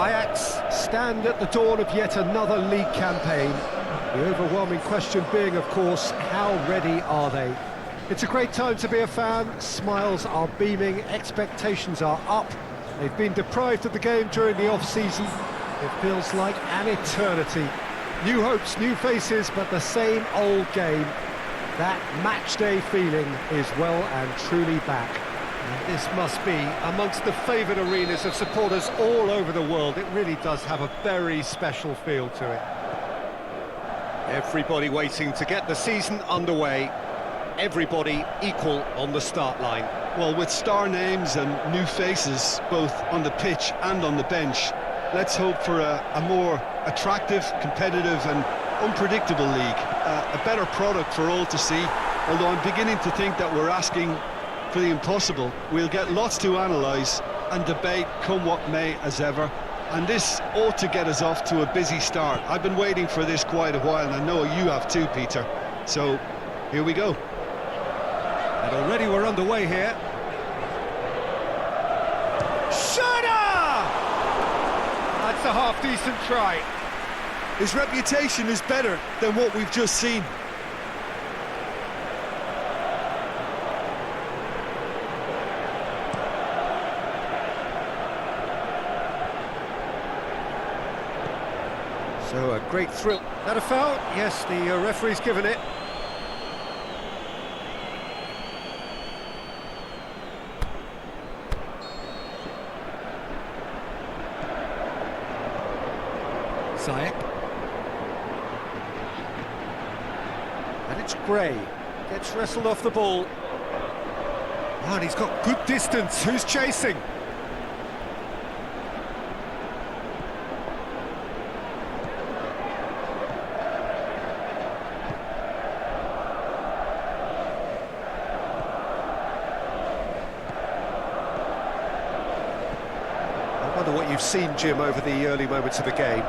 Ajax stand at the dawn of yet another league campaign. The overwhelming question being, of course, how ready are they? It's a great time to be a fan. Smiles are beaming, expectations are up. They've been deprived of the game during the off-season. It feels like an eternity. New hopes, new faces, but the same old game. That match-day feeling is well and truly back. And this must be amongst the favoured arenas of supporters all over the world. It really does have a very special feel to it. Everybody waiting to get the season underway. Everybody equal on the start line. Well, with star names and new faces, both on the pitch and on the bench, let's hope for a more attractive, competitive and unpredictable league. A better product for all to see, although I'm beginning to think that we're asking for the impossible. We'll get lots to analyse and debate come what may as ever, and this ought to get us off to a busy start. I've been waiting for this quite a while, and I know you have too, Peter. So, here we go. And already we're underway here. Shudder! That's a half-decent try. His reputation is better than what we've just seen. So a great thrill. That a foul? Yes, the referee's given it. Zayek. And it's Gray. Gets wrestled off the ball. Oh, and he's got good distance. Who's chasing? I wonder what you've seen, Jim, over the early moments of the game.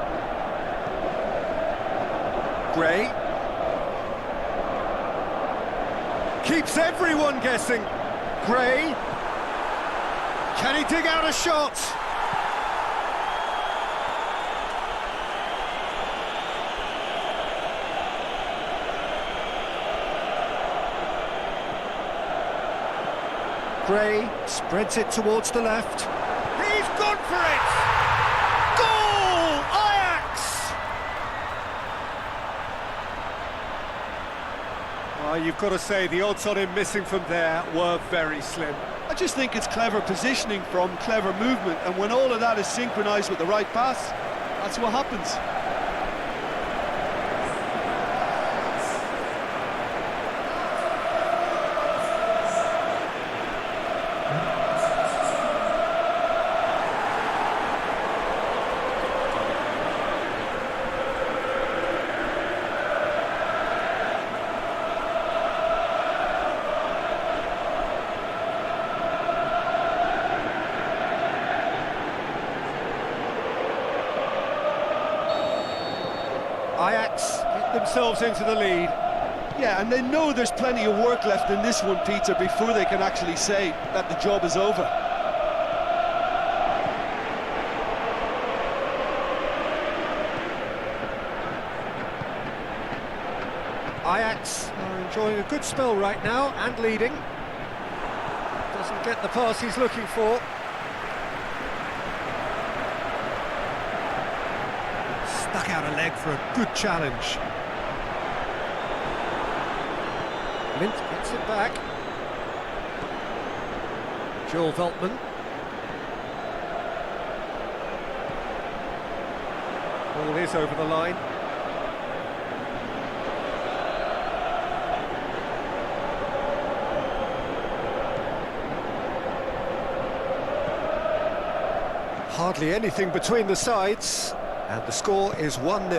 Gray keeps everyone guessing. Gray, can he dig out a shot? Gray spreads it towards the left. He's gone for it! Goal! Ajax! Well, you've got to say the odds on him missing from there were very slim. I just think it's clever positioning from clever movement, and when all of that is synchronised with the right pass, that's what happens. Ajax get themselves into the lead. Yeah, and they know there's plenty of work left in this one, Peter, before they can actually say that the job is over. Ajax are enjoying a good spell right now and leading. Doesn't get the pass he's looking for. Stuck out a leg for a good challenge. Mint gets it back. Joel Veltman. Ball is over the line. Hardly anything between the sides. And the score is 1-0.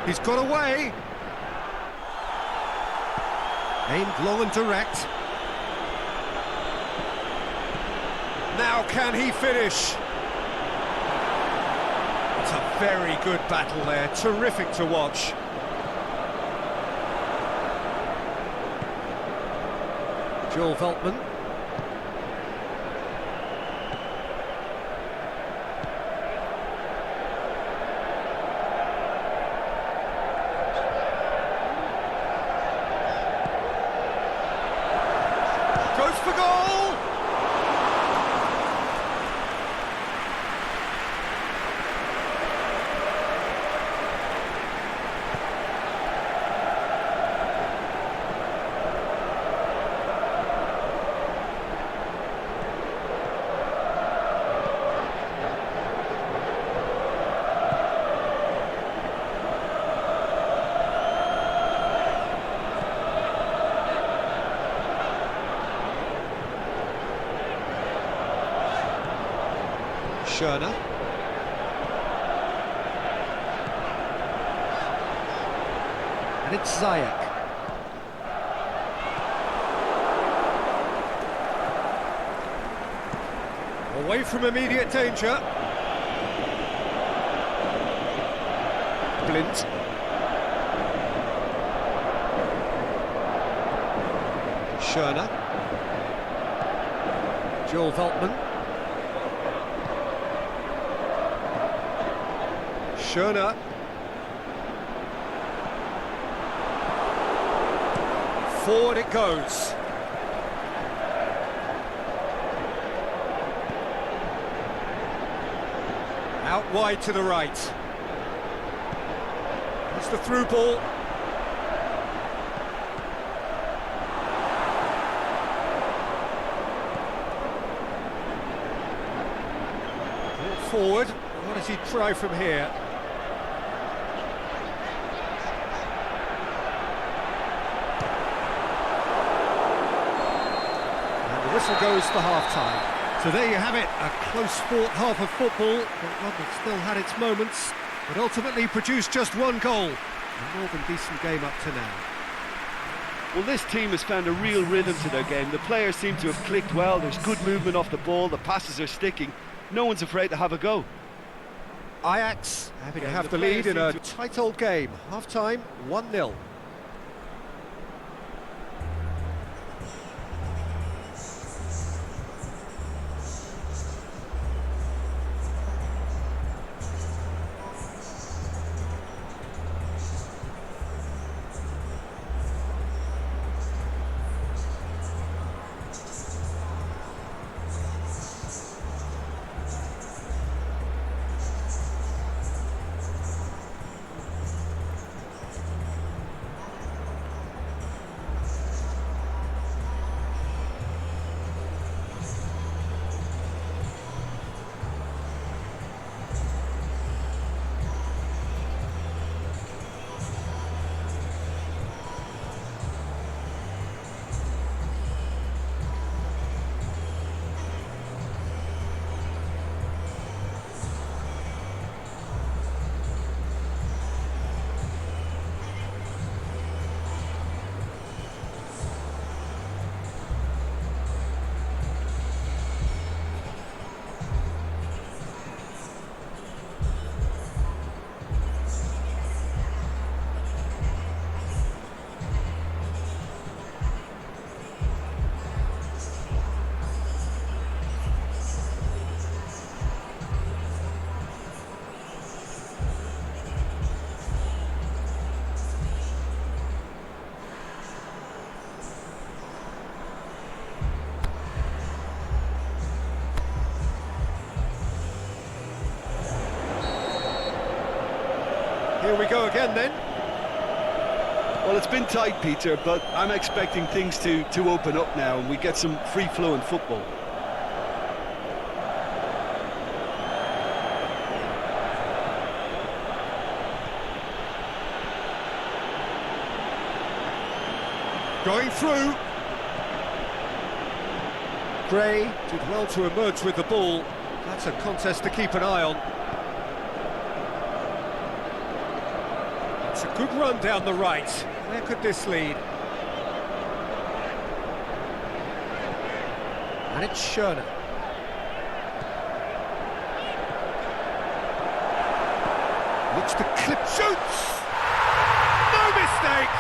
He's got away. Aimed long and direct. Now can he finish? It's a very good battle there. Terrific to watch. Joel Veltman. Goes for goal! Schöner. And it's Ziyech. Away from immediate danger. Blint. Schöner. Joel Veltman. Schöner. Forward it goes. Out wide to the right. It's the through ball. Forward. What does he try from here? Whistle goes for half-time. So there you have it, a close-fought half of football, but one that still had its moments, but ultimately produced just one goal. A more than decent game up to now. Well, this team has found a real rhythm to their game. The players seem to have clicked well, there's good movement off the ball, the passes are sticking. No one's afraid to have a go. Ajax happy to have the lead in a tight old game. Half-time, 1-0. Here we go again then. Well, it's been tight, Peter, but I'm expecting things to open up now and we get some free-flowing football. Going through. Gray did well to emerge with the ball. That's a contest to keep an eye on. It's a good run down the right. Where could this lead? And it's Schöner. Looks to clip, shoots! No mistake!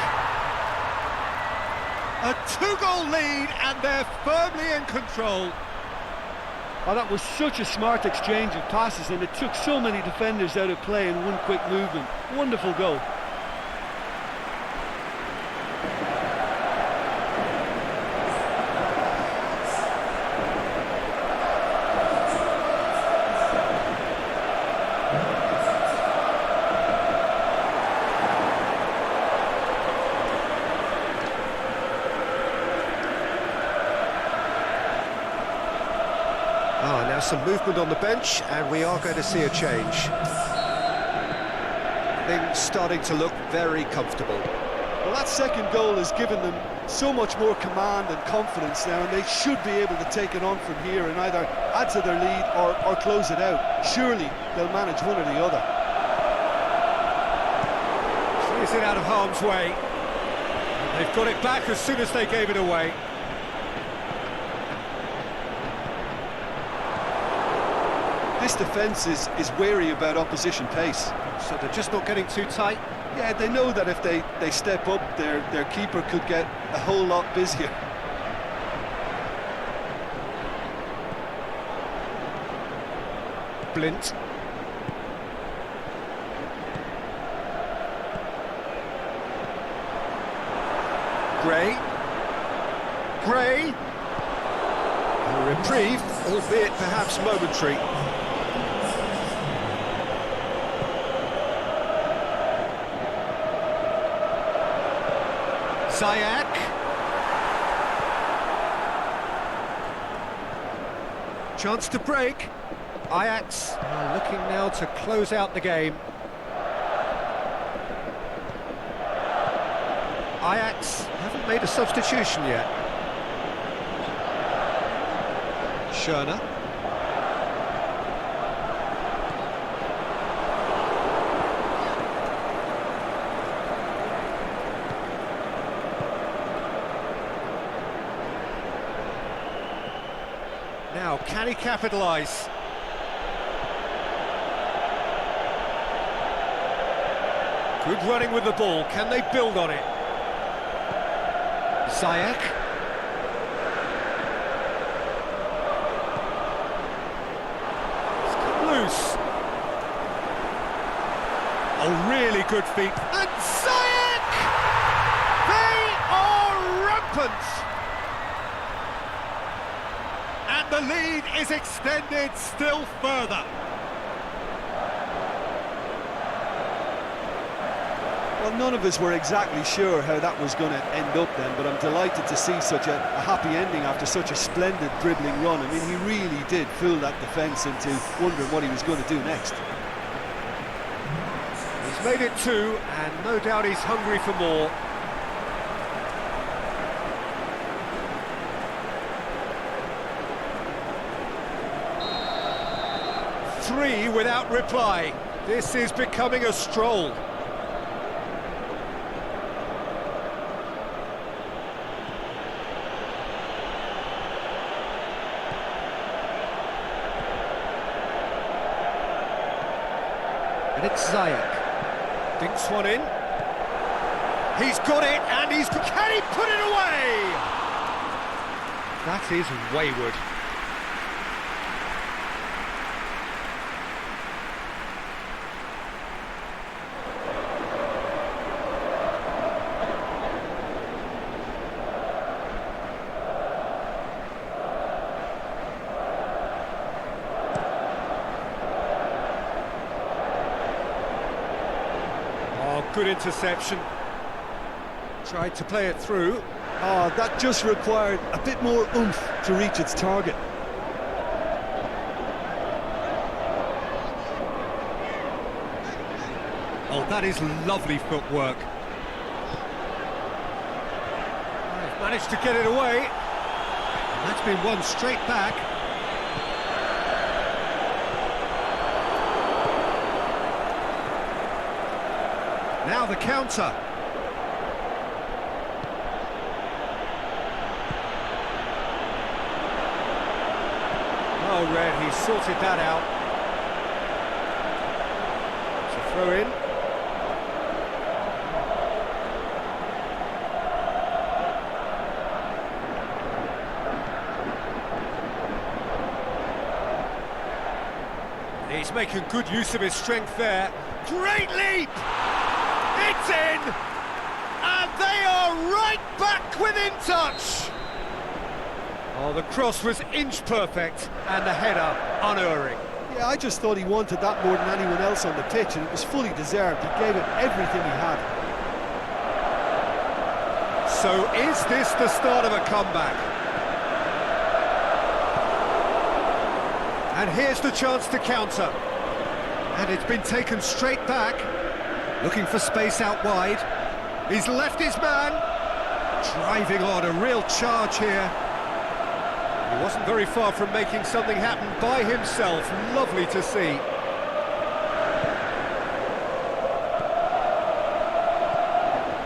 A two-goal lead, and they're firmly in control. Oh, that was such a smart exchange of passes, and it took so many defenders out of play in one quick movement. Wonderful goal. Now some movement on the bench, and we are going to see a change. Things starting to look very comfortable. Well, that second goal has given them so much more command and confidence now, and they should be able to take it on from here and either add to their lead or close it out. Surely they'll manage one or the other. Clears it out of harm's way. They've got it back as soon as they gave it away. This defence is wary about opposition pace. So they're just not getting too tight? Yeah, they know that if they step up, their keeper could get a whole lot busier. Blint. Gray. Gray. A reprieve, albeit perhaps momentary. Ajax. Chance to break. Ajax are looking now to close out the game. Ajax haven't made a substitution yet. Schöner. Now, can he capitalise? Good running with the ball. Can they build on it? Ziyech. It's cut loose. Oh, really good feet. And Ziyech! They are rampant! And the lead is extended still further. Well, none of us were exactly sure how that was going to end up then, but I'm delighted to see such a happy ending after such a splendid dribbling run. I mean, he really did fool that defence into wondering what he was going to do next. He's made it two, and no doubt he's hungry for more. Three without reply. This is becoming a stroll. And it's Ziyech. Dinks one in. He's got it, and can he put it away? That is wayward. Good interception. Tried to play it through. Oh, that just required a bit more oomph to reach its target. Oh, that is lovely footwork. They've managed to get it away. And that's been won straight back. Now the counter. Oh, Red, he's sorted that out. It's a throw in. He's making good use of his strength there. Great leap! It's in! And they are right back within touch! Oh, the cross was inch perfect, and the header unerring. Yeah, I just thought he wanted that more than anyone else on the pitch, and it was fully deserved. He gave it everything he had. So is this the start of a comeback? And here's the chance to counter. And it's been taken straight back. Looking for space out wide. He's left his man. Driving on, a real charge here. He wasn't very far from making something happen by himself. Lovely to see.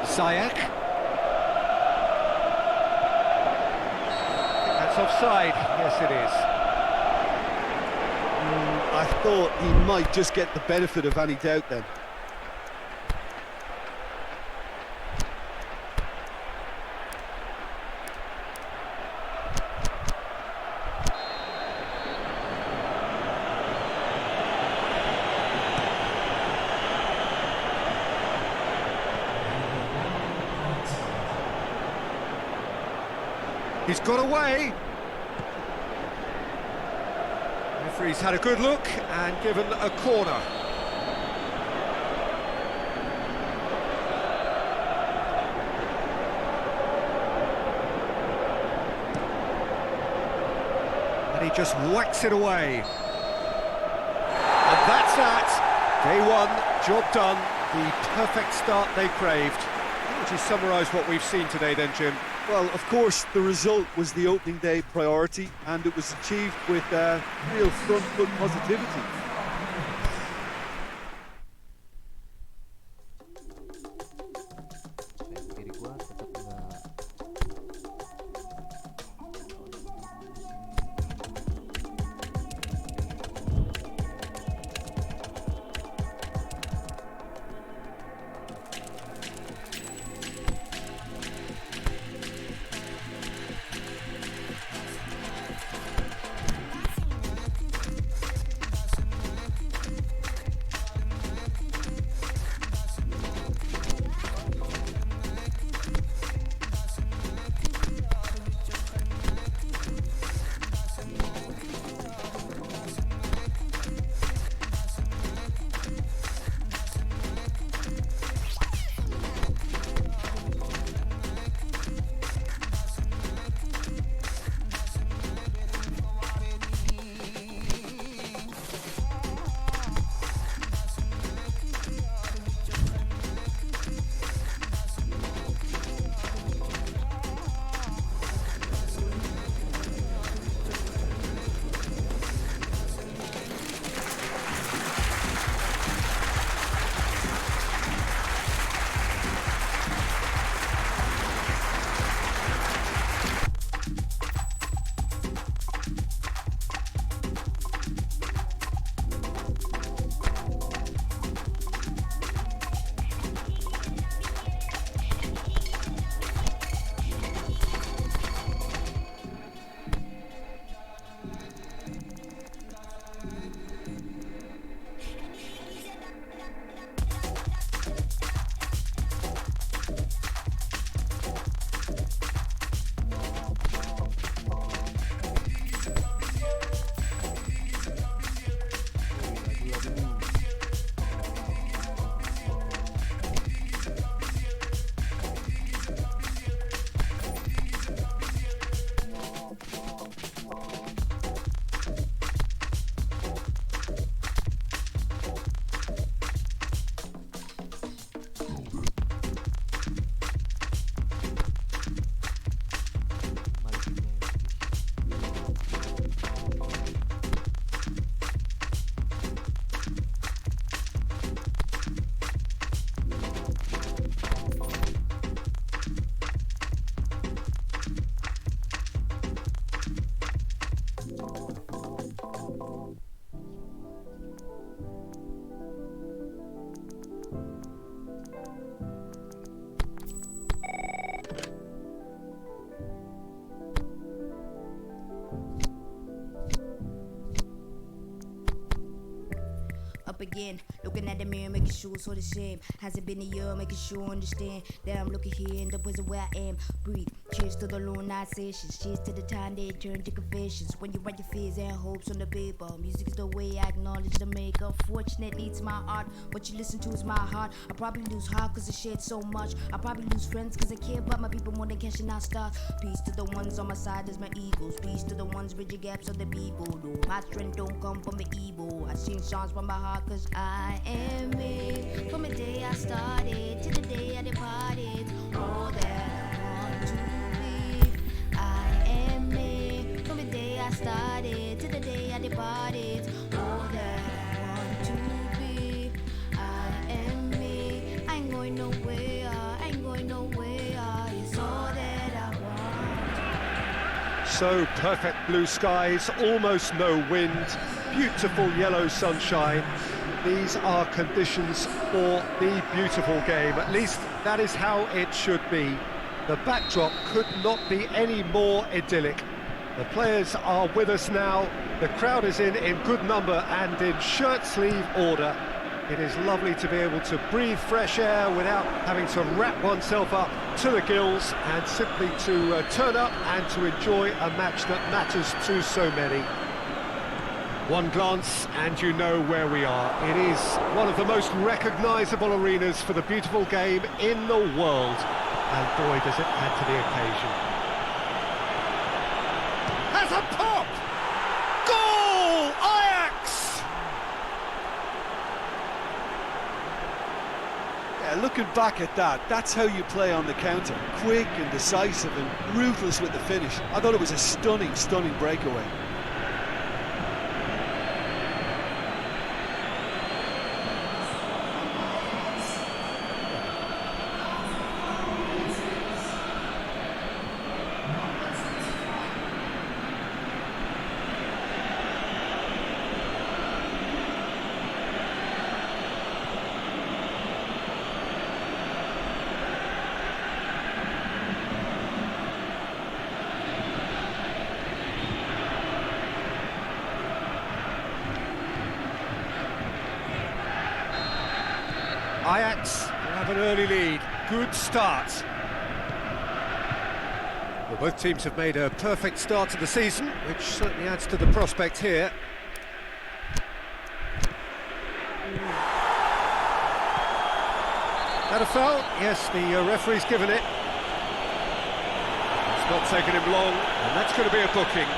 Ziyech. That's offside. Yes, it is. I thought he might just get the benefit of any doubt then. He's got away. Referee's had a good look and given a corner. And he just whacks it away. And that's that. Day one, job done. The perfect start they craved. How would you summarise what we've seen today then, Jim? Well, of course, the result was the opening day priority, and it was achieved with real front foot positivity. up again. Looking at the mirror, making sure so the shame. Has it been a year, making sure understand that I'm looking here in the prison where I am. Breathe. Cheers to the long night sessions. Cheers to the time they turn to confessions. When you write your fears and hopes on the paper, music is the way I acknowledge the maker. Fortunately, it's my art. What you listen to is my heart. I probably lose heart cause I shared so much. I probably lose friends cause I care about my people more than cashing out stars. Peace to the ones on my side as my eagles. Peace to the ones bridging gaps of the people. No, my strength don't come from the evil. I sing songs from my heart cause I am me. From the day I started to the day I departed, all that I want to be, I am me. From the day I started to the day I departed, all that I want to be, I am me. I ain't going nowhere, I ain't going nowhere. It's all that I want. So perfect blue skies, almost no wind, beautiful yellow sunshine. These are conditions for the beautiful game. At least that is how it should be. The backdrop could not be any more idyllic. The players are with us now. The crowd is in good number and in shirt-sleeve order. It is lovely to be able to breathe fresh air without having to wrap oneself up to the gills and simply to turn up and to enjoy a match that matters to so many. One glance and you know where we are. It is one of the most recognisable arenas for the beautiful game in the world. And boy, does it add to the occasion. Has a pop! Goal! Ajax! Yeah, looking back at that, that's how you play on the counter. Quick and decisive and ruthless with the finish. I thought it was a stunning, stunning breakaway. Ajax have an early lead. Good start. Well, both teams have made a perfect start to the season, which certainly adds to the prospect here. That a foul? Yes, the referee's given it. It's not taken him long, and that's going to be a booking.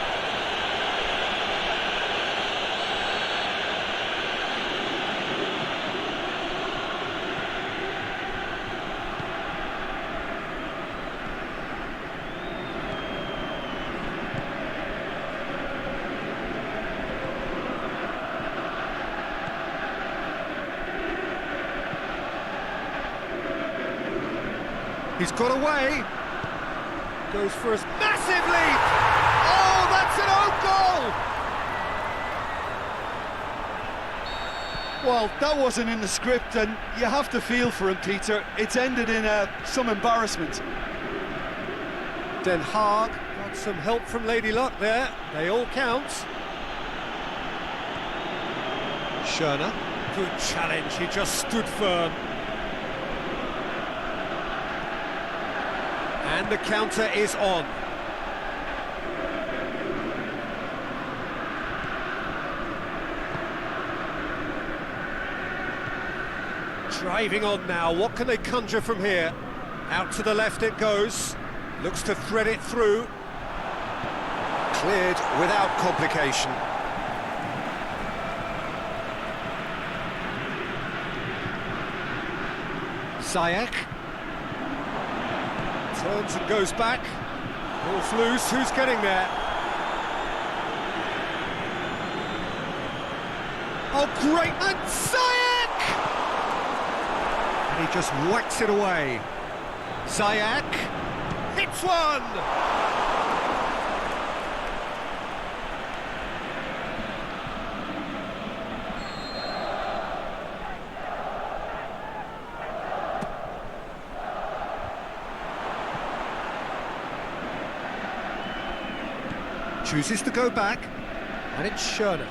He's got away. Goes for a massive leap. Oh, that's an own goal. Well, that wasn't in the script, and you have to feel for him, Peter. It's ended in some embarrassment. Den Haag got some help from Lady Luck there. They all count. Schöner. Good challenge. He just stood firm. And the counter is on. Driving on now, what can they conjure from here? Out to the left it goes. Looks to thread it through. Cleared without complication. Ziyech. Turns and goes back. Ball's loose, who's getting there? Oh, great, and Ziyech! And he just whacks it away. Ziyech hits one! Chooses to go back, and it's Schöner.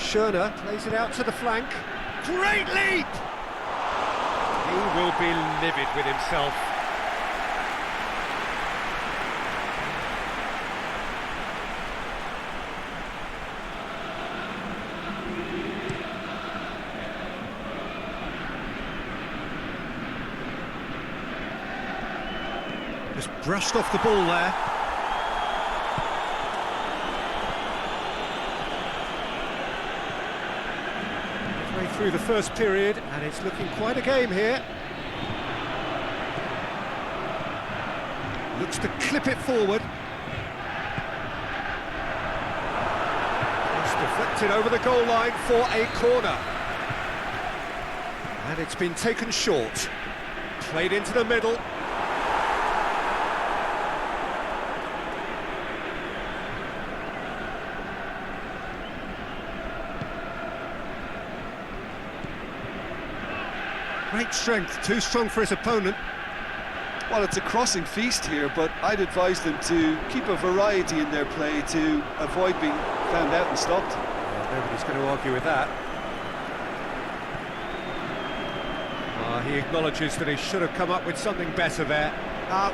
Schöner plays it out to the flank. Great leap! He will be livid with himself. Just brushed off the ball there. Midway through the first period, and it's looking quite a game here. Looks to clip it forward. It's deflected over the goal line for a corner. And it's been taken short. Played into the middle. Great strength, too strong for his opponent. Well, it's a crossing feast here, but I'd advise them to keep a variety in their play to avoid being found out and stopped. Yeah, nobody's going to argue with that. He acknowledges that he should have come up with something better there.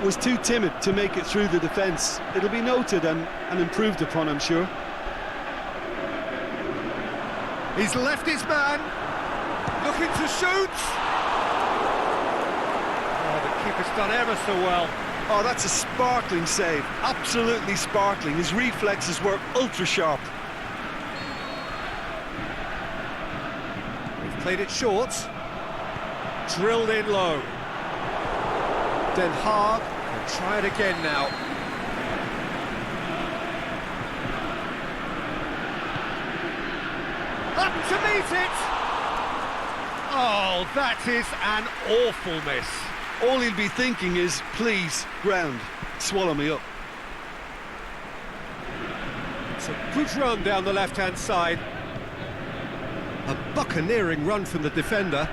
Was too timid to make it through the defence. It'll be noted and improved upon, I'm sure. He's left his man, looking to shoot. Keeper's done ever so well. Oh, that's a sparkling save. Absolutely sparkling. His reflexes were ultra sharp. We've played it short. Drilled in low. Den Haag will try it again now. Up to meet it! Oh, that is an awful miss. All he'll be thinking is, please, ground, swallow me up. It's a good run down the left-hand side. A buccaneering run from the defender.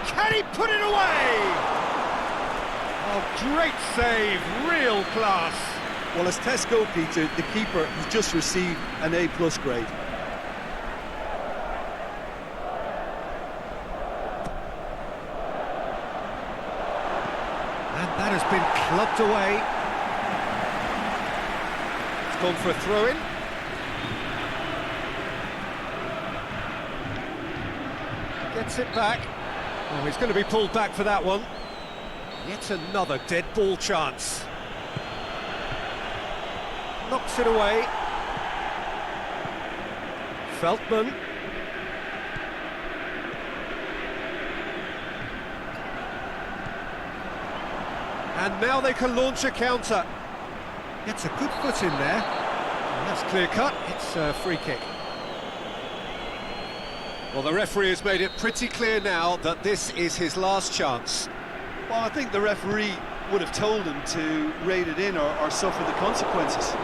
Can he put it away? Oh, great save, real class. Well, as Tesco, Peter, the keeper has just received an A+ grade. That has been clubbed away. It's gone for a throw-in. Gets it back. Oh, he's going to be pulled back for that one. Yet another dead ball chance. Knocks it away. Veltman. And now they can launch a counter. Gets a good foot in there. And that's clear cut. It's a free kick. Well, the referee has made it pretty clear now that this is his last chance. Well, I think the referee would have told him to rate it in or suffer the consequences.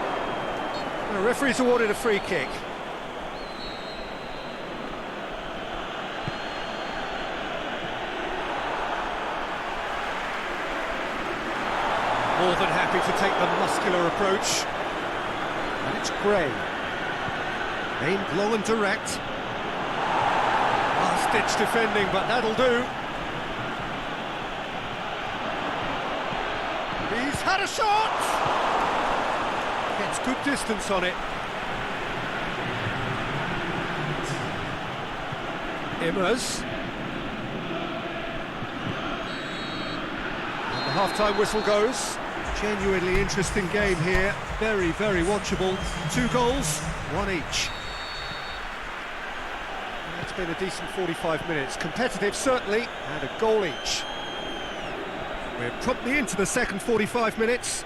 The referee's awarded a free kick. More than happy to take the muscular approach. And it's Gray. Aimed low and direct. Last-ditch defending, but that'll do. He's had a shot! Gets good distance on it. Immers. And the half-time whistle goes. Genuinely interesting game here. Very, very watchable. 2 goals, 1 each. And it's been a decent 45 minutes. Competitive, certainly, and a goal each. We're promptly into the second 45 minutes.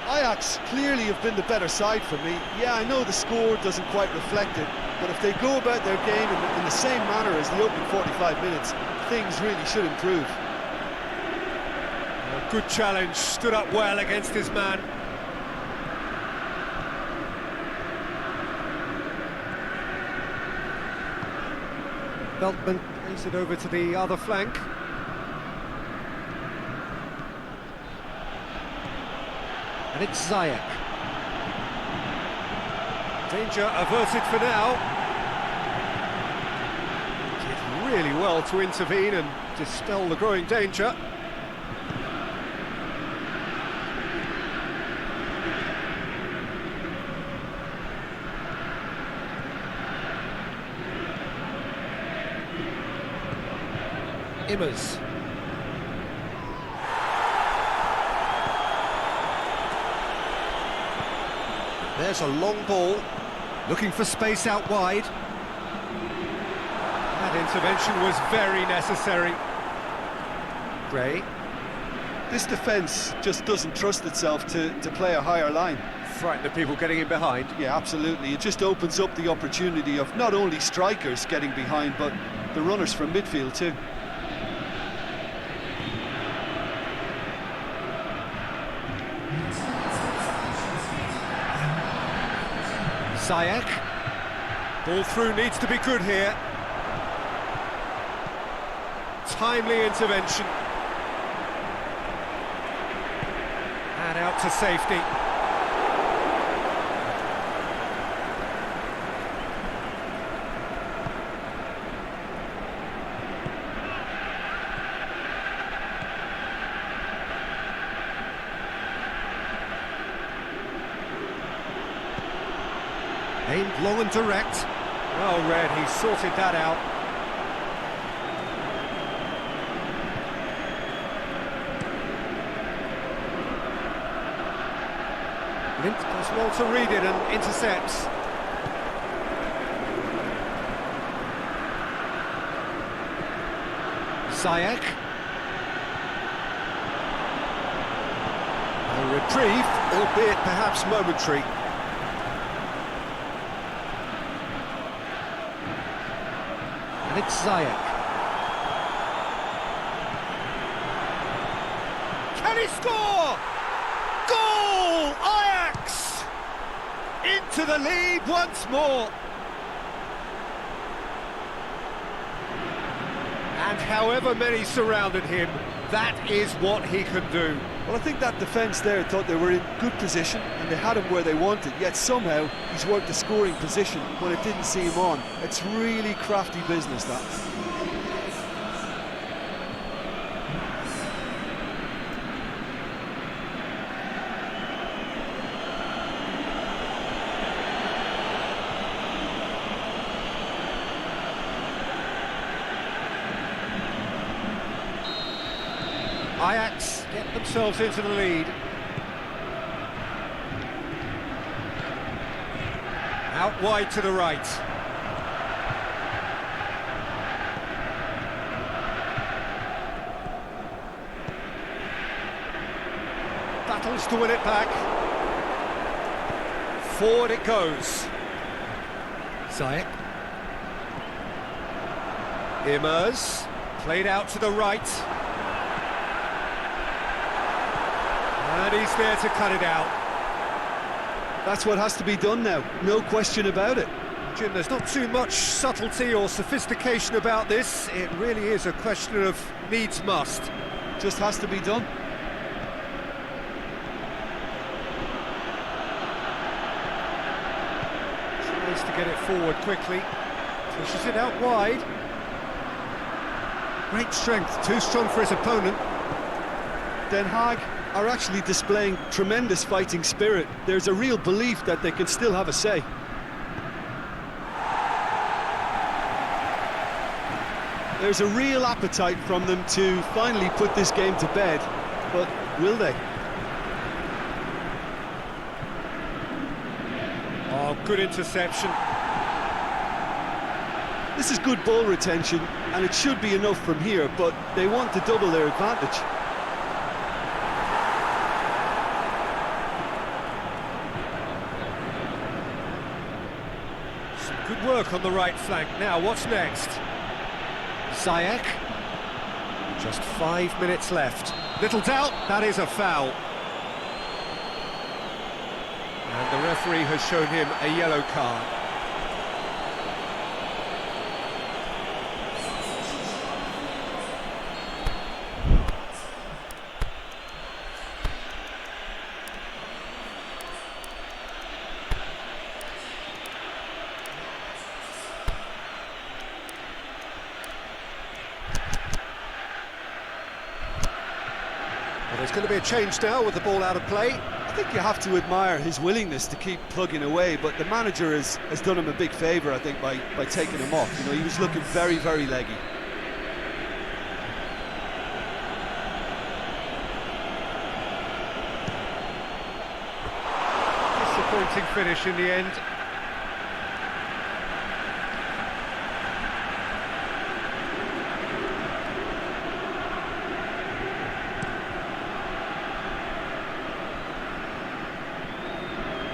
Ajax clearly have been the better side for me. Yeah, I know the score doesn't quite reflect it, but if they go about their game in the same manner as the opening 45 minutes, things really should improve. A good challenge, stood up well against his man. Veltman plays it over to the other flank. And it's Ziyech. Danger averted for now. Did really well to intervene and dispel the growing danger. Immers. There's a long ball, looking for space out wide. That intervention was very necessary. Gray. This defence just doesn't trust itself to play a higher line. Frightened of people getting in behind. Yeah, absolutely. It just opens up the opportunity of not only strikers getting behind, but the runners from midfield too. Ziyech. Ball through needs to be good here. Timely intervention. And out to safety. Aimed long and direct. Well read, he sorted that out. Lint does well to read it and intercepts. Ziyech. A reprieve, albeit perhaps momentary. And it's Ziyech. Can he score? Goal! Ajax! Into the lead once more. And however many surrounded him, that is what he can do. Well, I think that defence there thought they were in good position and they had him where they wanted, yet somehow he's worked the scoring position when it didn't see him on. It's really crafty business, that. Ajax get themselves into the lead. Out wide to the right. Battles to win it back. Forward it goes. Ziyech. Immers. Played out to the right. And he's there to cut it out. That's what has to be done now, no question about it. Jim, there's not too much subtlety or sophistication about this. It really is a question of needs must. Just has to be done. Tries to get it forward quickly. Pushes it out wide. Great strength, too strong for his opponent. Den Haag are actually displaying tremendous fighting spirit. There's a real belief that they can still have a say. There's a real appetite from them to finally put this game to bed, but will they? Oh, good interception. This is good ball retention, and it should be enough from here, but they want to double their advantage. Good work on the right flank. Now, what's next? Ziyech. Just 5 minutes left. Little doubt, that is a foul. And the referee has shown him a yellow card. Well, there's going to be a change now with the ball out of play. I think you have to admire his willingness to keep plugging away, but the manager has done him a big favour, I think, by taking him off. You know, he was looking very, very leggy. Disappointing finish in the end.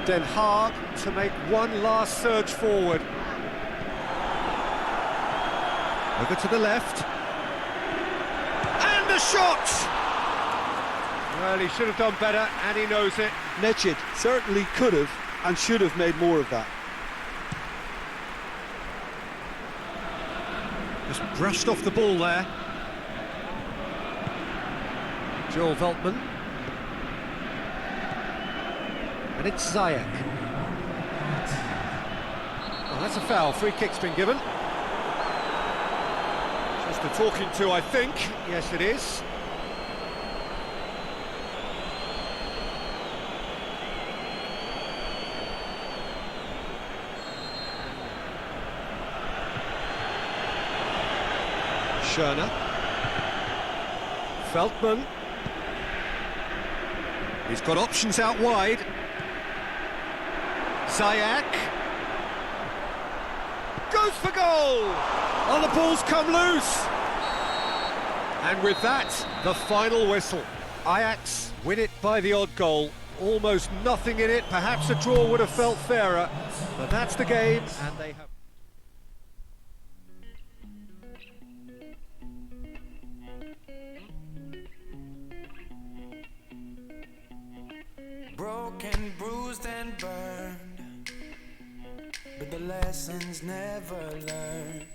Den Haag to make one last surge forward. Over to the left. And the shot! Well, he should have done better, and he knows it. Necid certainly could have and should have made more of that. Just brushed off the ball there. Joel Veltman. And it's Ziyech. Well, that's a foul. Free kick's been given. Just a talking to, I think. Yes, it is. Schöner. Veltman. He's got options out wide. Ziyech goes for goal! Oh, the ball's come loose! And with that, the final whistle. Ajax win it by the odd goal. Almost nothing in it. Perhaps a draw would have felt fairer, but that's the game, and they have... Broken, bruised and burned, but the lessons never learned.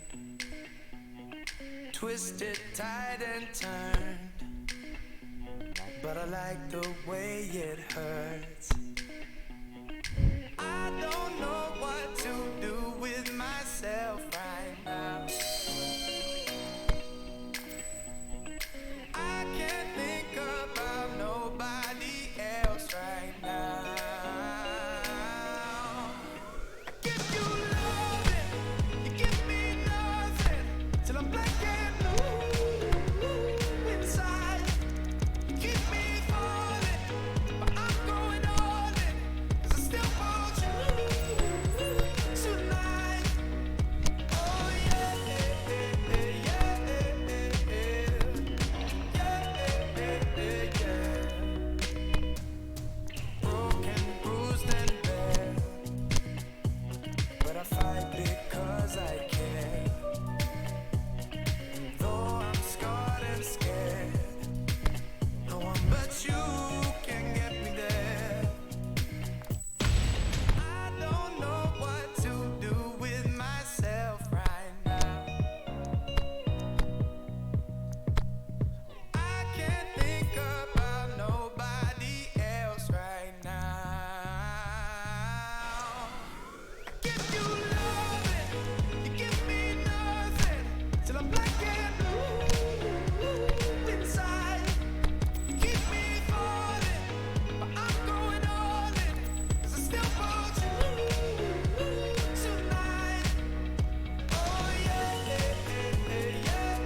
Twisted, tied and turned, but I like the way it hurts. I don't know what to do with myself right now. I can't think about nobody else right now. I give you loving, you give me nothing, till I'm black and blue inside. You keep me falling, but I'm going all in, 'cause I still want you tonight. Oh yeah, yeah, broken, bruised and bare, but I fight because I care. And though I'm scarred and scared, no one but you can get me there. I don't know what to do with myself right now. I can't think about nobody else right now. I give you loving, you give me nothing, till I'm black and blue inside. You keep me falling, but I'm going all in, 'cause I still want you tonight. Oh yeah, yeah, yeah, yeah,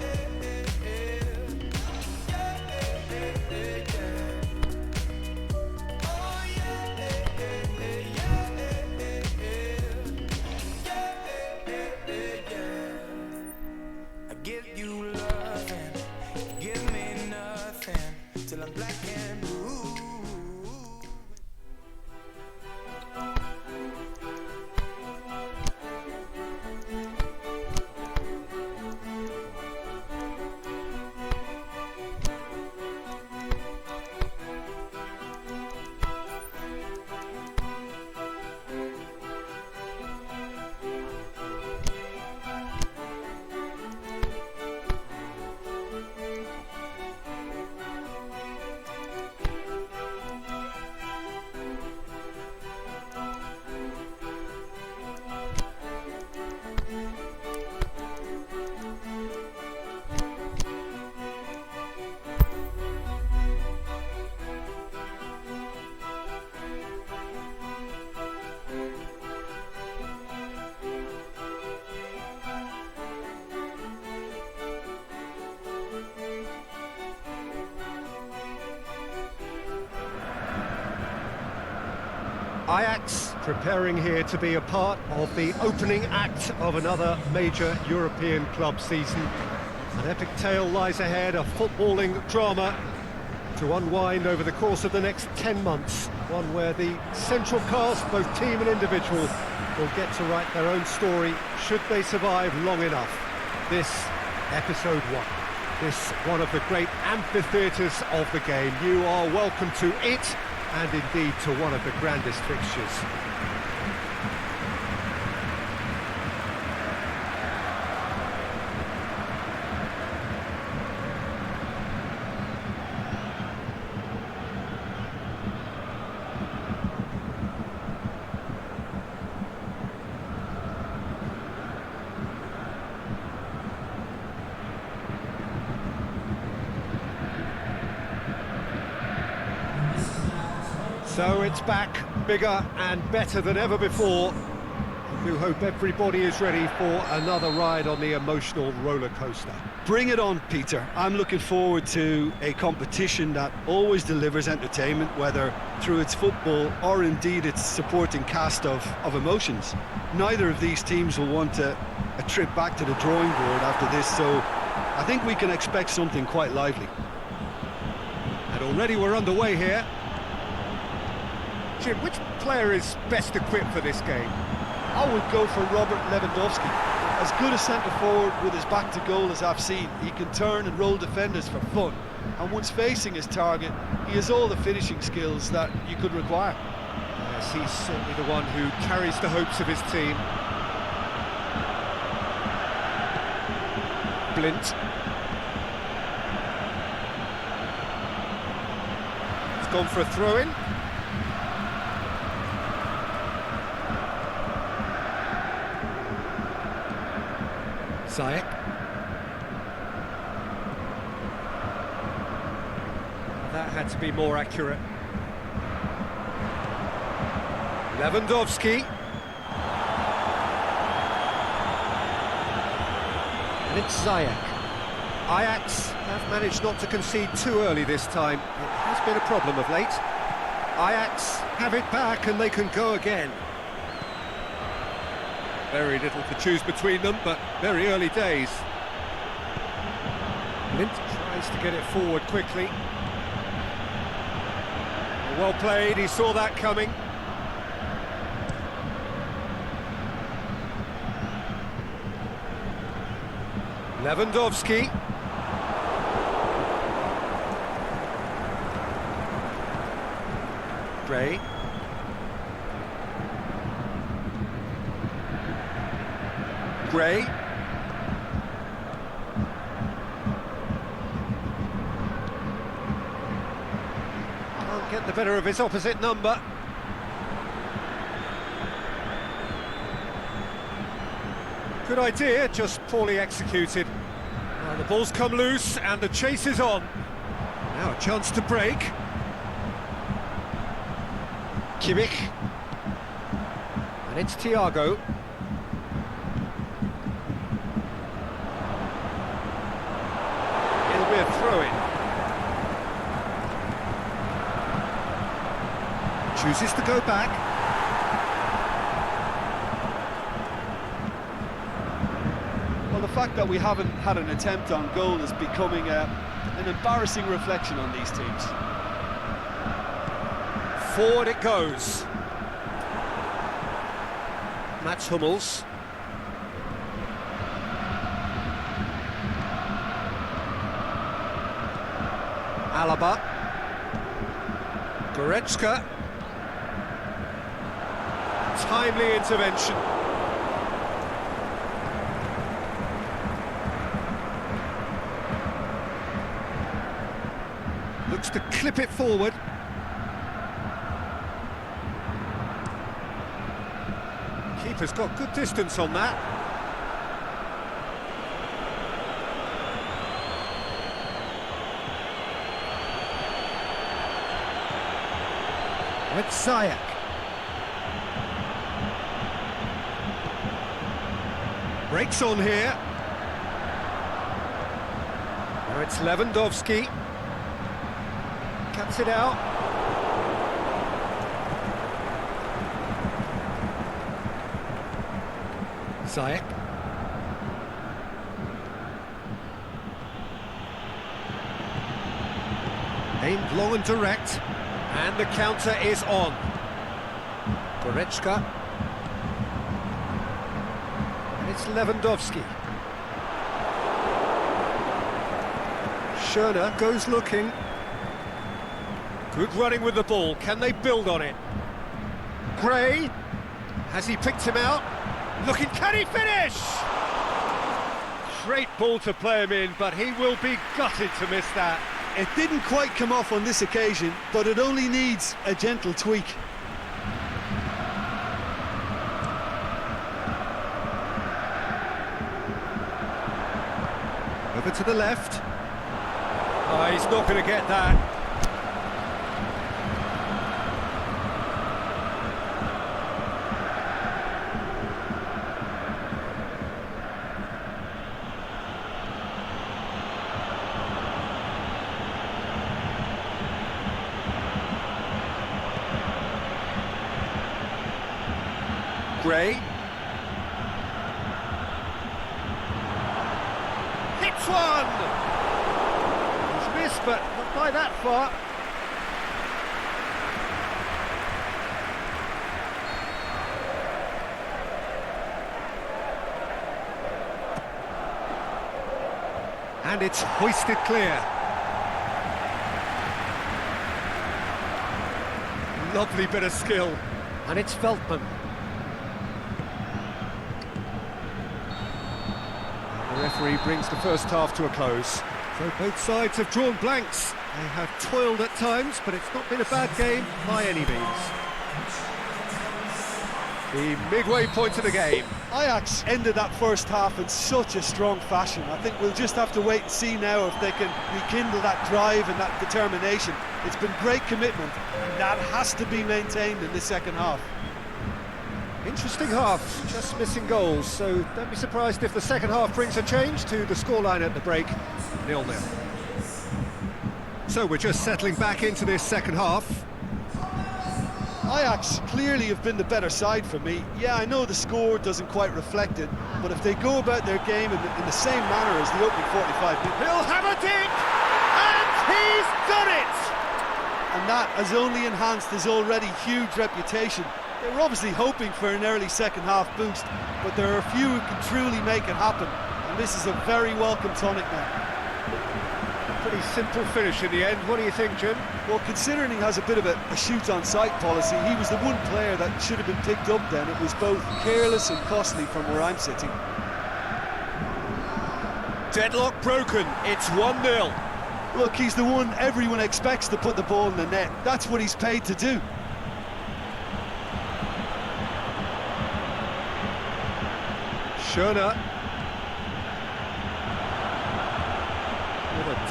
oh yeah, I give you loving, give me nothing, till I'm black and blue. Ajax preparing here to be a part of the opening act of another major European club season. An epic tale lies ahead, a footballing drama to unwind over the course of the next 10 months. One where the central cast, both team and individual, will get to write their own story should they survive long enough. This, episode 1. This, one of the great amphitheatres of the game. You are welcome to it, and indeed to one of the grandest fixtures. So it's back, bigger and better than ever before. I do hope everybody is ready for another ride on the emotional roller coaster. Bring it on, Peter. I'm looking forward to a competition that always delivers entertainment, whether through its football or indeed its supporting cast of emotions. Neither of these teams will want a trip back to the drawing board after this, so I think we can expect something quite lively. And already we're underway here. Jim, which player is best equipped for this game? I would go for Robert Lewandowski. As good a centre-forward with his back to goal as I've seen. He can turn and roll defenders for fun. And once facing his target, he has all the finishing skills that you could require. Yes, he's certainly the one who carries the hopes of his team. Blint. He's gone for a throw-in. Ziyech. That had to be more accurate. Lewandowski. And it's Ziyech. Ajax have managed not to concede too early this time. It has been a problem of late. Ajax have it back and they can go again. Very little to choose between them, but very early days. Lint tries to get it forward quickly. Well played, he saw that coming. Lewandowski. Gray. Gray. Can't get the better of his opposite number. Good idea, just poorly executed. Now the ball's come loose and the chase is on. Now a chance to break. Kimmich. And it's Thiago. It'll be a throw-in. Chooses to go back. Well, the fact that we haven't had an attempt on goal is becoming an embarrassing reflection on these teams. Forward it goes. Mats Hummels. Alaba. Goretzka. Timely intervention. Looks to clip it forward. Keeper's got good distance on that. It's Ziyech. Breaks on here. Now it's Lewandowski. Cuts it out. Ziyech. Aimed long and direct, and the counter is on. Goretzka. And it's Lewandowski. Schöne goes looking. Good running with the ball. Can they build on it? Gray. Has he picked him out? Looking, can he finish? Great ball to play him in, but he will be gutted to miss that. It didn't quite come off on this occasion, but it only needs a gentle tweak. Over to the left. Oh, he's not going to get that. Gray. Hits one! He's missed, but not by that far. And it's hoisted clear. Lovely bit of skill. And it's Veltman. The referee brings the first half to a close. So both sides have drawn blanks. They have toiled at times, but it's not been a bad game by any means. The midway point of the game. Ajax ended that first half in such a strong fashion. I think we'll just have to wait and see now if they can rekindle that drive and that determination. It's been great commitment, and that has to be maintained in this second half. Interesting half, just missing goals, so don't be surprised if the second half brings a change to the scoreline at the break, 0-0. So we're just settling back into this second half. Ajax clearly have been the better side for me. Yeah, I know the score doesn't quite reflect it, but if they go about their game in the same manner as the opening 45 minutes... He'll have a dig! And he's done it! And that has only enhanced his already huge reputation. They were obviously hoping for an early second half boost, but there are a few who can truly make it happen, and this is a very welcome tonic now. Pretty simple finish in the end. What do you think, Jim? Well, considering he has a bit of a shoot-on-sight policy, he was the one player that should have been picked up then. It was both careless and costly from where I'm sitting. Deadlock broken. It's 1-0. Look, he's the one everyone expects to put the ball in the net. That's what he's paid to do. Schöne.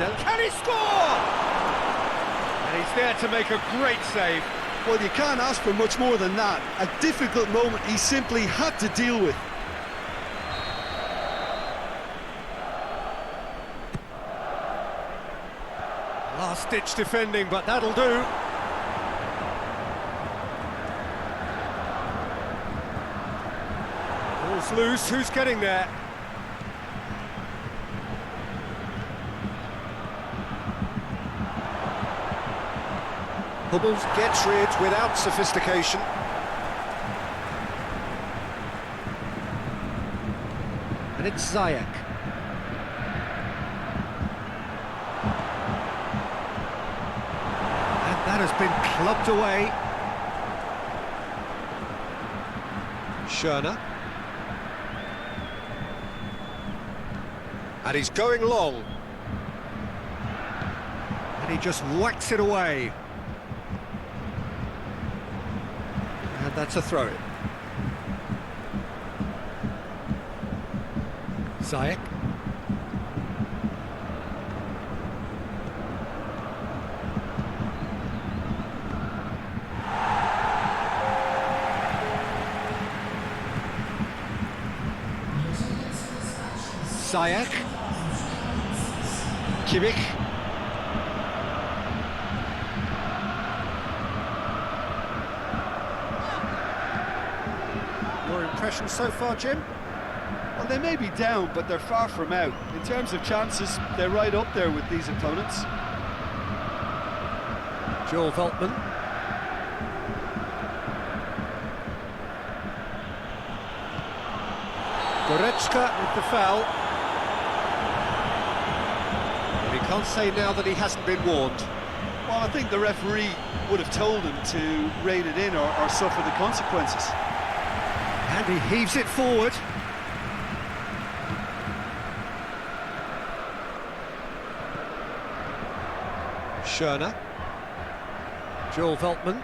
Can he score? And he's there to make a great save. Well, you can't ask for much more than that. A difficult moment he simply had to deal with. Last-ditch defending, but that'll do. Ball's loose, who's getting there? Hummels gets rid without sophistication. And it's Ziyech. And that has been clubbed away. Schöne. And he's going long. And he just whacks it away. And that's a throw-in. Ziyech. Ziyech. Kimmich. Your impression so far, Jim? they may be down, but they're far from out. In terms of chances, they're right up there with these opponents. Joel Veltman. Goretzka with the foul. And he can't say now that he hasn't been warned. Well, I think the referee would have told him to rate it in or suffer the consequences. And he heaves it forward. Schöner. Joel Veltman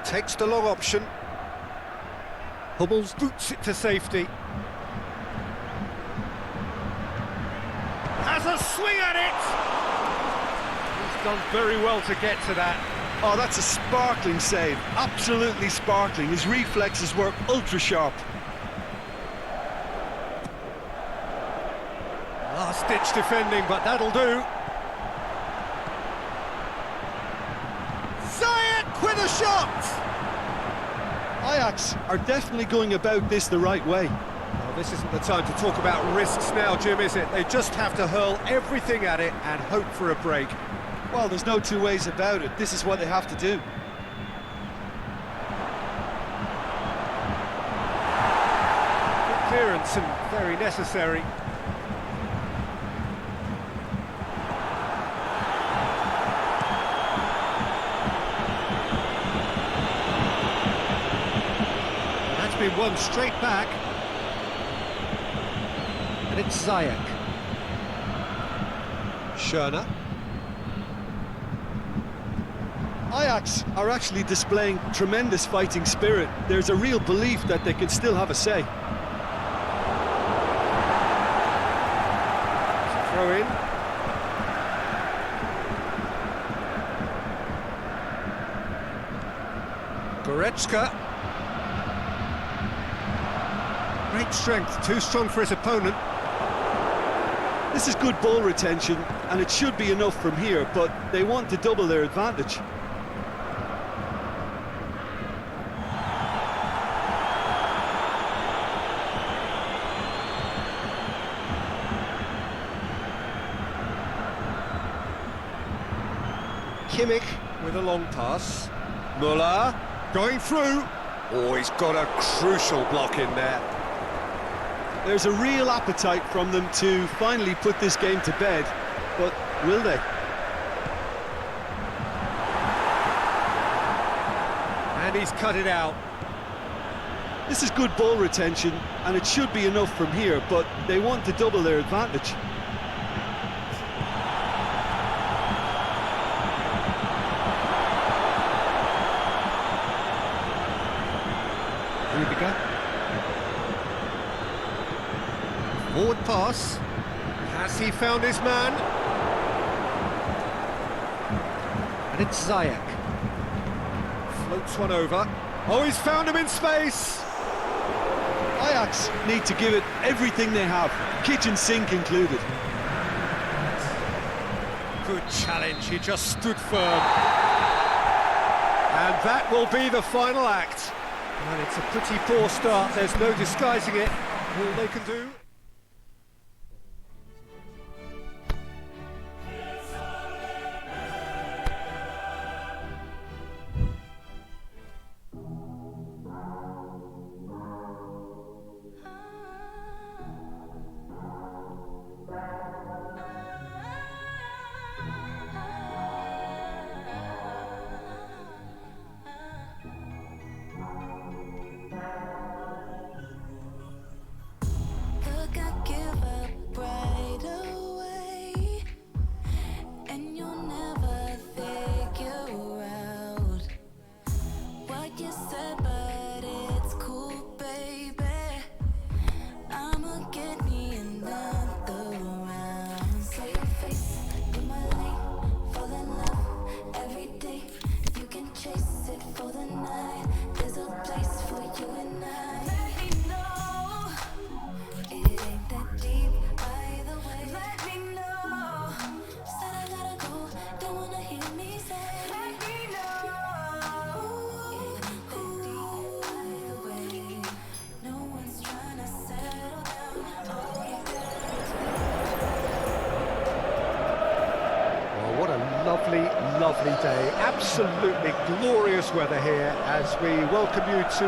takes the long option. Hummels boots it to safety. Has a swing at it! He's done very well to get to that. Oh, that's a sparkling save. Absolutely sparkling. His reflexes work ultra sharp. Last-ditch defending, but that'll do. Ziyech with a shot! Ajax are definitely going about this the right way. Well, this isn't the time to talk about risks now, Jim, is it? They just have to hurl everything at it and hope for a break. Well, there's no two ways about it. This is what they have to do. Good clearance and very necessary. That's been won straight back. And it's Ziyech. Schöner. Ajax are actually displaying tremendous fighting spirit. There's a real belief that they can still have a say. Throw in. Goretzka. Great strength, too strong for his opponent. This is good ball retention, and it should be enough from here, but they want to double their advantage. Kimmich with a long pass. Muller going through. Oh, he's got a crucial block in there. There's a real appetite from them to finally put this game to bed, but will they? And he's cut it out. This is good ball retention, and it should be enough from here, but they want to double their advantage. Forward pass. Has he found his man? And it's Ziyech. Floats one over. Oh, he's found him in space! Ajax need to give it everything they have, kitchen sink included. Good challenge, he just stood firm. And that will be the final act. And it's a pretty poor start, there's no disguising it. All they can do... lovely day, absolutely glorious weather here as we welcome you to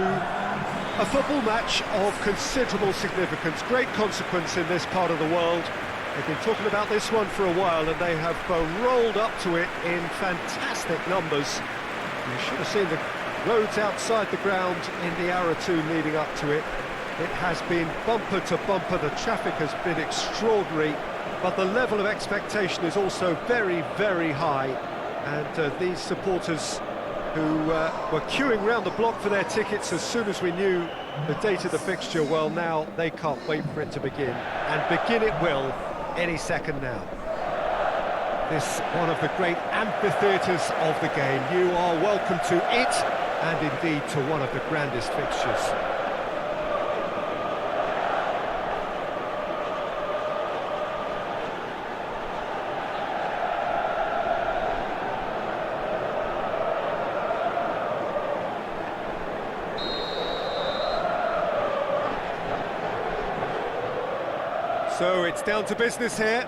a football match of considerable significance, great consequence in this part of the world. They've been talking about this one for a while and they have rolled up to it in fantastic numbers. You should have seen the roads outside the ground in the hour or two leading up to it. It has been bumper to bumper, the traffic has been extraordinary, but the level of expectation is also very, very high. And these supporters who were queuing round the block for their tickets as soon as we knew the date of the fixture, well, now they can't wait for it to begin. And begin it will any second now. This one of the great amphitheatres of the game. You are welcome to it, and indeed to one of the grandest fixtures. So it's down to business here.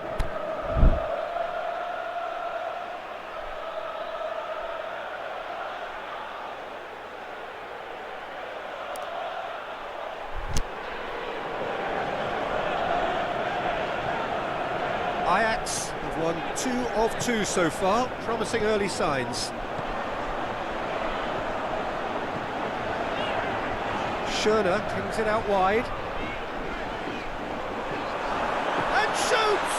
Ajax have won 2 of 2 so far, promising early signs. Schöner kings it out wide. Shoots!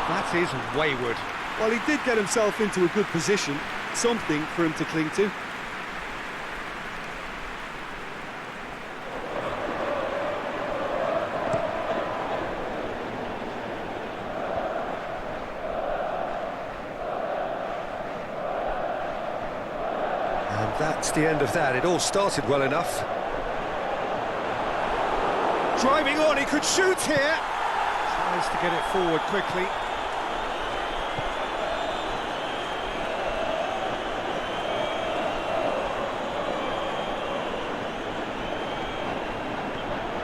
That is wayward. Well, he did get himself into a good position, something for him to cling to. And that's the end of that. It all started well enough. Driving on, he could shoot here. Tries to get it forward quickly.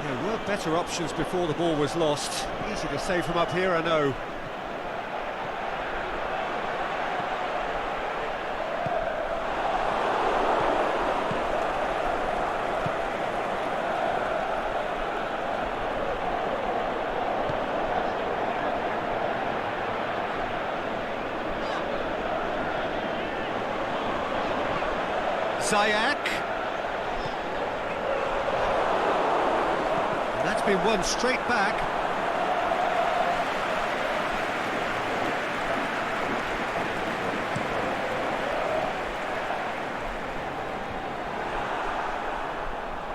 There were better options before the ball was lost. Easy to say from up here, I know. Zayak. That's been won straight back.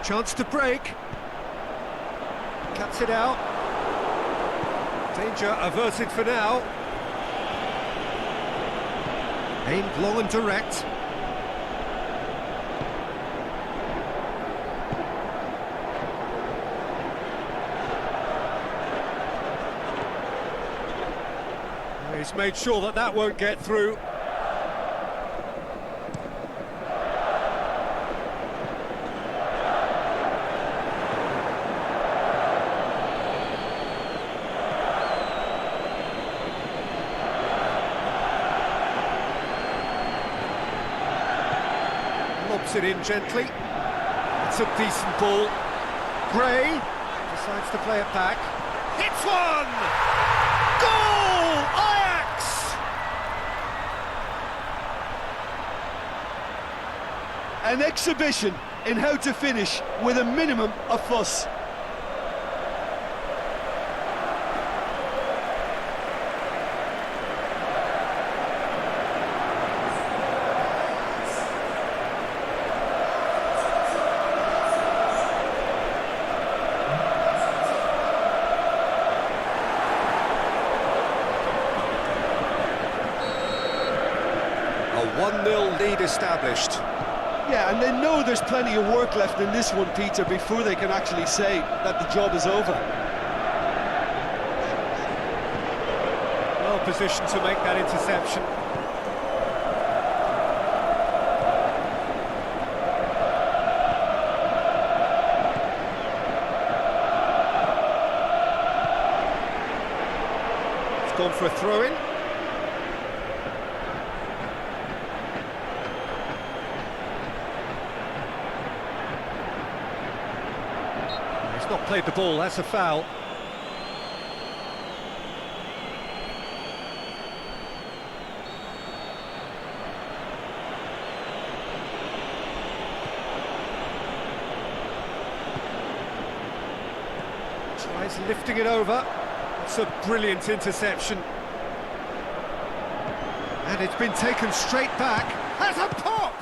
Chance to break. Cuts it out. Danger averted for now. Aimed long and direct. He's made sure that that won't get through. Lobs it in gently. It's a decent ball. Gray decides to play it back. Hits one! Goal! Ajax! An exhibition in how to finish with a minimum of fuss. A 1-0 lead established. Yeah, and they know there's plenty of work left in this one, Peter, before they can actually say that the job is over. Well positioned to make that interception. It's gone for a throw-in. not played the ball, that's a foul. Tries lifting it over. It's a brilliant interception. And it's been taken straight back. Has a pop!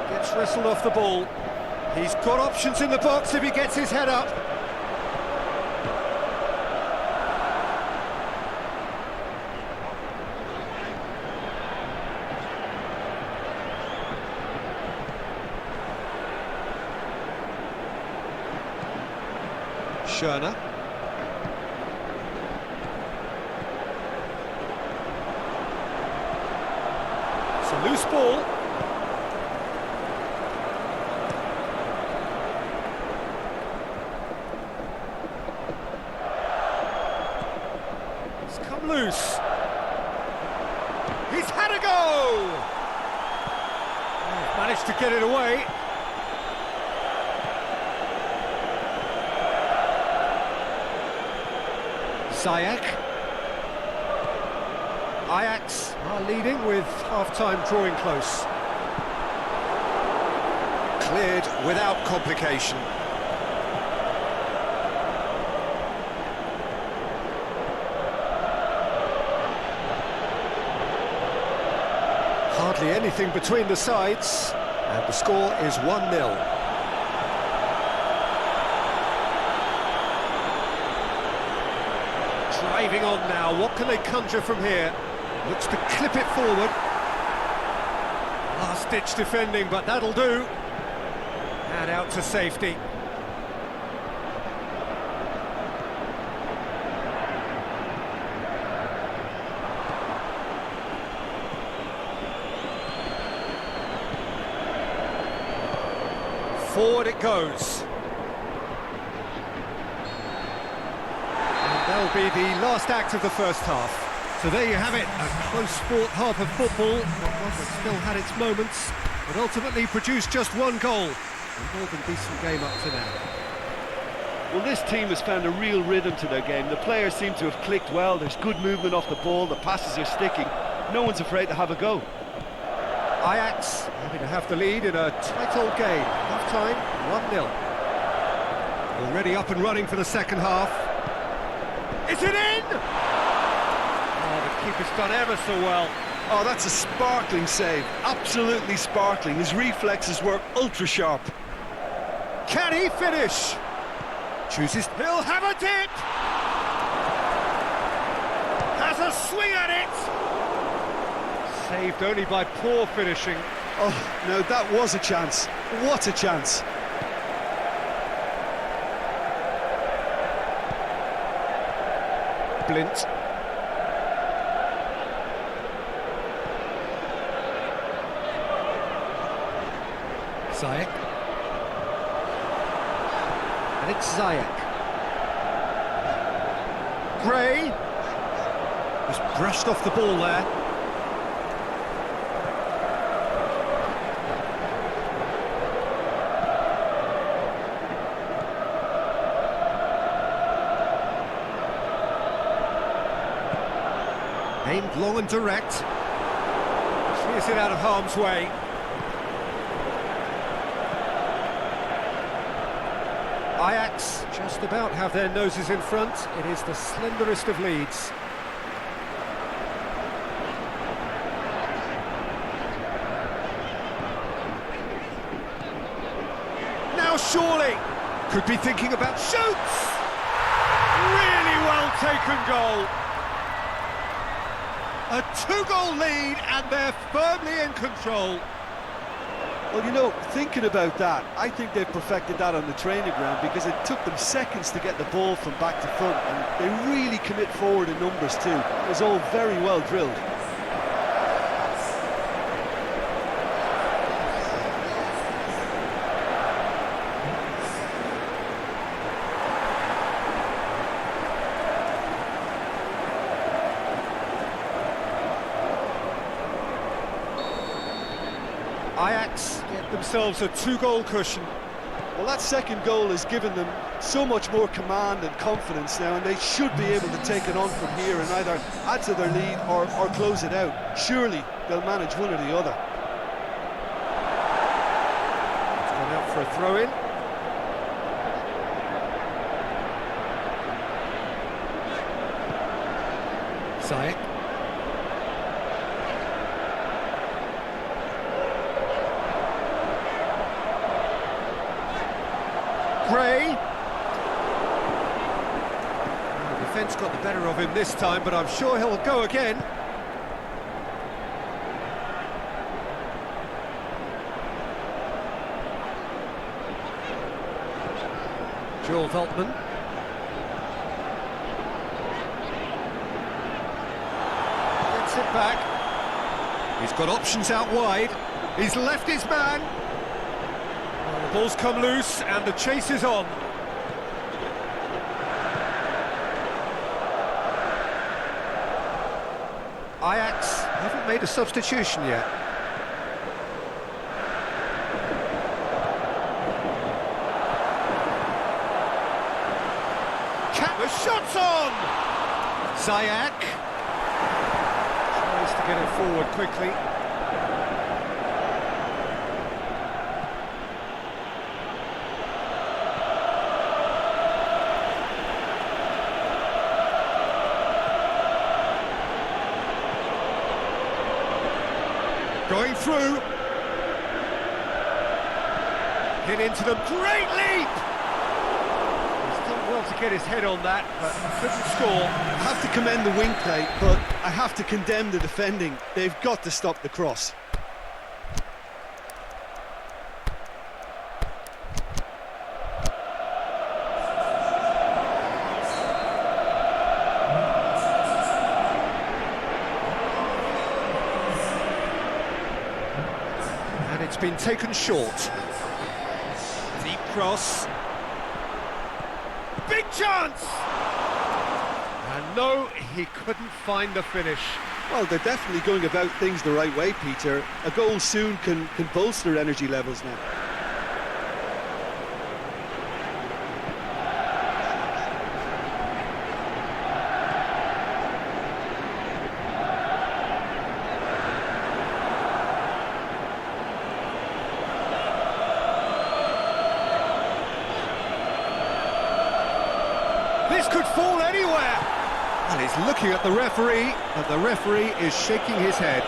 Gets wrestled off the ball. He's got options in the box if he gets his head up. Schöner. It's a loose ball. It's come loose. He's had a go! Oh, managed to get it away. Ajax are leading with half-time drawing close. Cleared without complication. Hardly anything between the sides, and the score is 1-0. Driving on now, what can they conjure from here? Looks to clip it forward. Last-ditch defending, but that'll do. And out to safety. Forward it goes. That'll be the last act of the first half. So there you have it, a close sport half of football, one that still had its moments, but ultimately produced just one goal. A more than decent game up to now. Well, this team has found a real rhythm to their game. The players seem to have clicked well, there's good movement off the ball, the passes are sticking. No one's afraid to have a go. Ajax having to have the lead in a tight old game. Half-time, 1-0. Already up and running for the second half. Is it in? Oh, the keeper's done ever so well. Oh, that's a sparkling save. Absolutely sparkling. His reflexes were ultra sharp. Can he finish? Chooses. He'll have a dip. Has a swing at it. Saved only by poor finishing. Oh, no, that was a chance. What a chance. Blint. Ziyech. And it's Ziyech. Gray. Just brushed off the ball there. Aimed long and direct. Clears it out of harm's way. Ajax just about have their noses in front. It is the slenderest of leads. Now surely could be thinking about shoots. Really well taken goal. A two-goal lead and they're firmly in control. Well, you know, thinking about that, I think they've perfected that on the training ground because it took them seconds to get the ball from back to front, and they really commit forward in numbers too. It was all very well drilled. Ajax get themselves a 2-goal cushion. Well, that second goal has given them so much more command and confidence now, and they should be able to take it on from here and either add to their lead or close it out. Surely they'll manage one or the other. It's gone out for a throw-in. Zayek. Gray. The defence got the better of him this time, but I'm sure he'll go again. Joel Veltman. Gets it back. He's got options out wide. He's left his man. The ball's come loose and the chase is on. Ajax haven't made a substitution yet. The shot's on! Zayek tries to get it forward quickly. Going through. Hit into them. Great leap! He's done well to get his head on that, but couldn't score. I have to commend the wing play, but I have to condemn the defending. They've got to stop the cross. It's been taken short. Deep cross. Big chance! And no, he couldn't find the finish. Well, they're definitely going about things the right way, Peter. A goal soon can bolster energy levels now. This could fall anywhere! And he's looking at the referee, and the referee is shaking his head.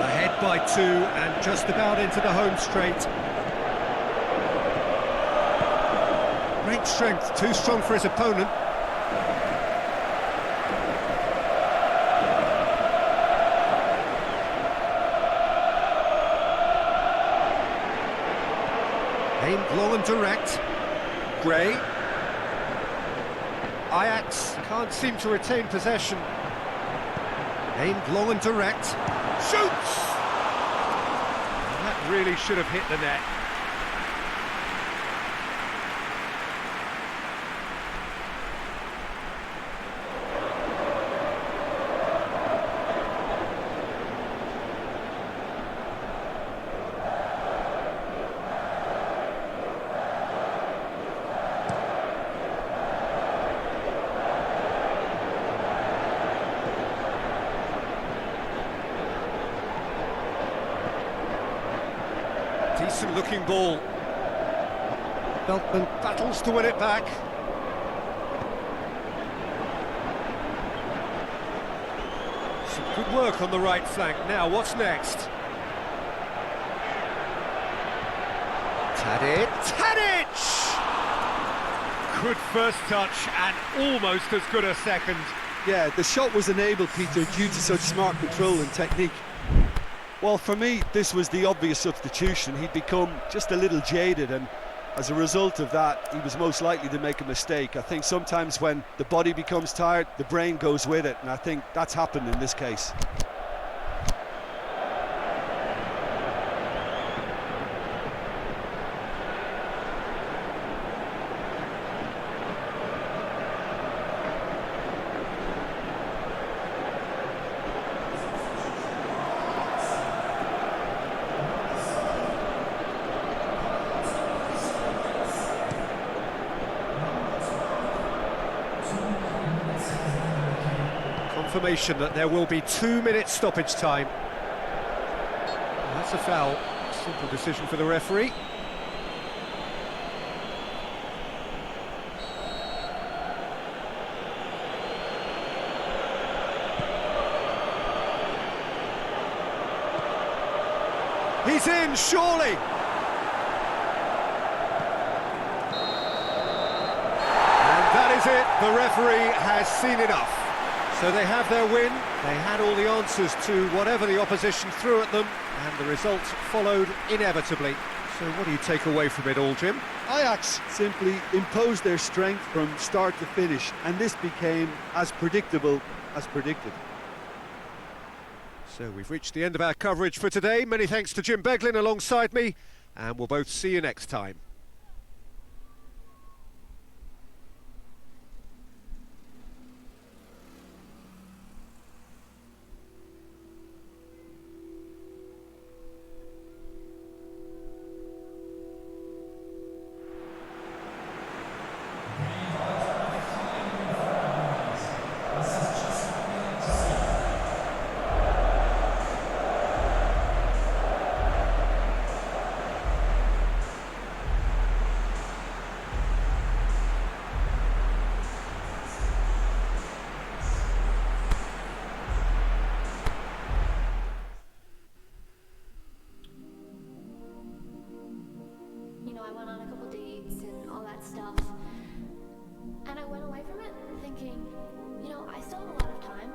Ahead by 2 and just about into the home straight. Great strength, too strong for his opponent. Aimed long and direct. Gray. Ajax can't seem to retain possession. Aimed long and direct. Shoots! And that really should have hit the net. Decent looking ball. Veltman battles to win it back. Some good work on the right flank. Now, what's next? Tadic! Good first touch and almost as good a second. Yeah, the shot was enabled, Peter, due to such smart control and technique. Well, for me, this was the obvious substitution. He'd become just a little jaded, and as a result of that, he was most likely to make a mistake. I think sometimes when the body becomes tired, the brain goes with it, and I think that's happened in this case. confirmation that there will be 2 minutes stoppage time. That's a foul. Simple decision for the referee. He's in, surely! And that is it, the referee has seen enough. So they have their win, they had all the answers to whatever the opposition threw at them, and the result followed inevitably. So what do you take away from it all, Jim? Ajax simply imposed their strength from start to finish, and this became as predictable as predicted. So we've reached the end of our coverage for today. Many thanks to Jim Beglin alongside me, and we'll both see you next time. You know, I went on a couple dates and all that stuff. And I went away from it thinking, you know, I still have a lot of time.